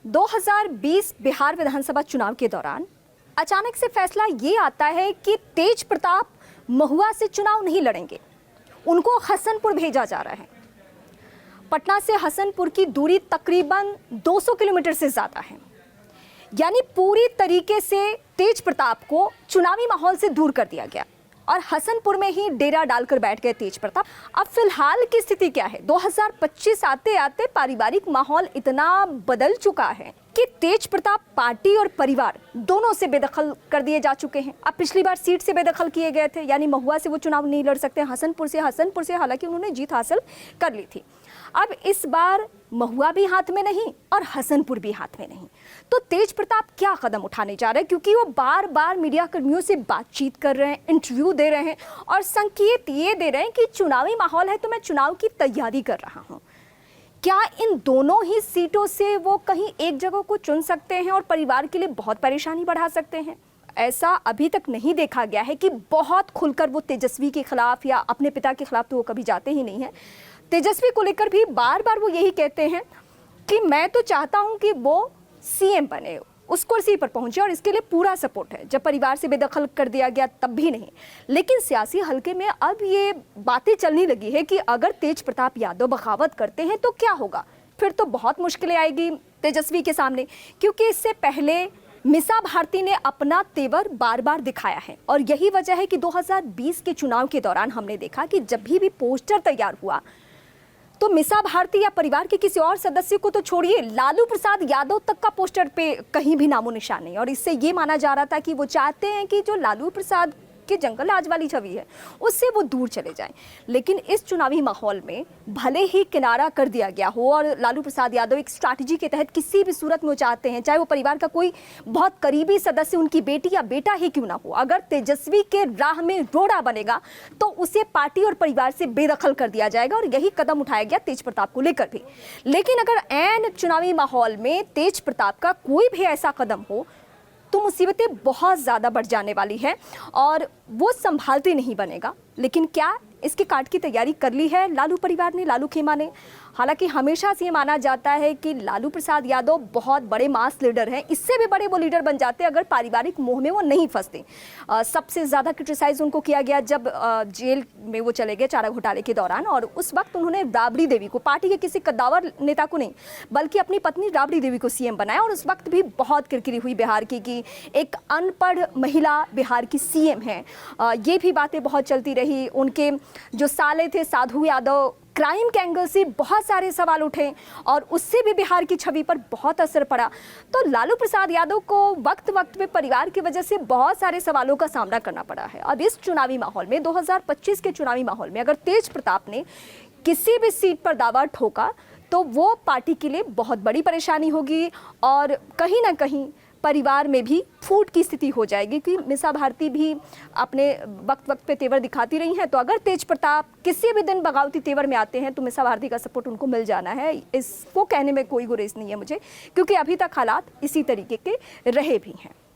2020 बिहार विधानसभा चुनाव के दौरान अचानक से फैसला ये आता है कि तेज प्रताप महुआ से चुनाव नहीं लड़ेंगे। उनको हसनपुर भेजा जा रहा है। पटना से हसनपुर की दूरी तकरीबन 200 किलोमीटर से ज़्यादा है। यानी पूरी तरीके से तेज प्रताप को चुनावी माहौल से दूर कर दिया गया और हसनपुर में ही डेरा डालकर बैठ गए तेज प्रताप। अब फिलहाल की स्थिति क्या है? 2025 आते आते पारिवारिक माहौल इतना बदल चुका है कि तेज प्रताप पार्टी और परिवार दोनों से बेदखल कर दिए जा चुके हैं। अब पिछली बार सीट से बेदखल किए गए थे, यानी महुआ से वो चुनाव नहीं लड़ सकते। हसनपुर से हालांकि उन्होंने जीत हासिल कर ली थी। अब इस बार महुआ भी हाथ में नहीं और हसनपुर भी हाथ में नहीं। तो तेज प्रताप क्या कदम उठाने जा रहे हैं? क्योंकि वो बार बार मीडिया कर्मियों से बातचीत कर रहे हैं, इंटरव्यू दे रहे हैं और संकेत ये दे रहे हैं कि चुनावी माहौल है तो मैं चुनाव की तैयारी कर रहा हूँ। क्या इन दोनों ही सीटों से वो कहीं एक जगह को चुन सकते हैं और परिवार के लिए बहुत परेशानी बढ़ा सकते हैं? ऐसा अभी तक नहीं देखा गया है कि बहुत खुलकर वो तेजस्वी के खिलाफ या अपने पिता के खिलाफ तो वो कभी जाते ही नहीं है। तेजस्वी को लेकर भी बार बार वो यही कहते हैं कि मैं तो चाहता हूं कि वो सीएम बने, उस कुर्सी पर पहुंचे और इसके लिए पूरा सपोर्ट है। जब परिवार से बेदखल कर दिया गया तब भी नहीं। लेकिन सियासी हलके में अब ये बातें चलने लगी है कि अगर तेज प्रताप यादव बगावत करते हैं तो क्या होगा? फिर तो बहुत मुश्किलें आएगी तेजस्वी के सामने, क्योंकि इससे पहले मीसा भारती ने अपना तेवर बार बार दिखाया है और यही वजह है कि 2020 के चुनाव के दौरान हमने देखा कि जब भी पोस्टर तैयार हुआ तो मीसा भारती या परिवार के किसी और सदस्य को तो छोड़िए, लालू प्रसाद यादव तक का पोस्टर पे कहीं भी नामो निशान नहीं। और इससे ये माना जा रहा था कि वो चाहते हैं कि जो लालू प्रसाद के जंगल राज वाली छवि है उससे वो दूर चले जाएं। लेकिन इस चुनावी माहौल में भले ही किनारा कर दिया गया हो और लालू प्रसाद यादव एक स्ट्रैटेजी के तहत किसी भी सूरत में वो चाहते हैं, चाहे वो परिवार का कोई बहुत करीबी सदस्य, उनकी बेटी या बेटा ही क्यों ना हो, अगर तेजस्वी के राह में रोड़ा बनेगा तो उसे पार्टी और परिवार से बेदखल कर दिया जाएगा। और यही कदम उठाया गया तेज प्रताप को लेकर भी। लेकिन अगर ऐन चुनावी माहौल में तेज प्रताप का कोई भी ऐसा कदम हो तो मुसीबतें बहुत ज़्यादा बढ़ जाने वाली है और वो संभालते नहीं बनेगा। लेकिन क्या इसके काट की तैयारी कर ली है लालू परिवार ने, लालू खेमा ने? हालांकि हमेशा से ये माना जाता है कि लालू प्रसाद यादव बहुत बड़े मास लीडर हैं, इससे भी बड़े वो लीडर बन जाते अगर पारिवारिक मोह में वो नहीं फंसते। सबसे ज़्यादा क्रिटिसाइज उनको किया गया जब जेल में वो चले गए चारा घोटाले के दौरान, और उस वक्त उन्होंने राबड़ी देवी को, पार्टी के किसी कद्दावर नेता को नहीं बल्कि अपनी पत्नी राबड़ी देवी को सीएम बनाया। और उस वक्त भी बहुत किरकिरी हुई बिहार की कि एक अनपढ़ महिला बिहार की सीएम है। ये भी बातें बहुत चलती रही। उनके जो साले थे साधु यादव, क्राइम के एंगल से बहुत सारे सवाल उठे और उससे भी बिहार की छवि पर बहुत असर पड़ा। तो लालू प्रसाद यादव को वक्त वक्त पे परिवार की वजह से बहुत सारे सवालों का सामना करना पड़ा है। अब इस चुनावी माहौल में, 2025 के चुनावी माहौल में, अगर तेज प्रताप ने किसी भी सीट पर दावा ठोका तो वो पार्टी के लिए बहुत बड़ी परेशानी होगी और कहीं ना कहीं परिवार में भी फूट की स्थिति हो जाएगी। कि मीसा भारती भी अपने वक्त वक्त पे तेवर दिखाती रही हैं, तो अगर तेज प्रताप किसी भी दिन बगावती तेवर में आते हैं तो मीसा भारती का सपोर्ट उनको मिल जाना है। इसको कहने में कोई गुरेज नहीं है मुझे, क्योंकि अभी तक हालात इसी तरीके के रहे भी हैं।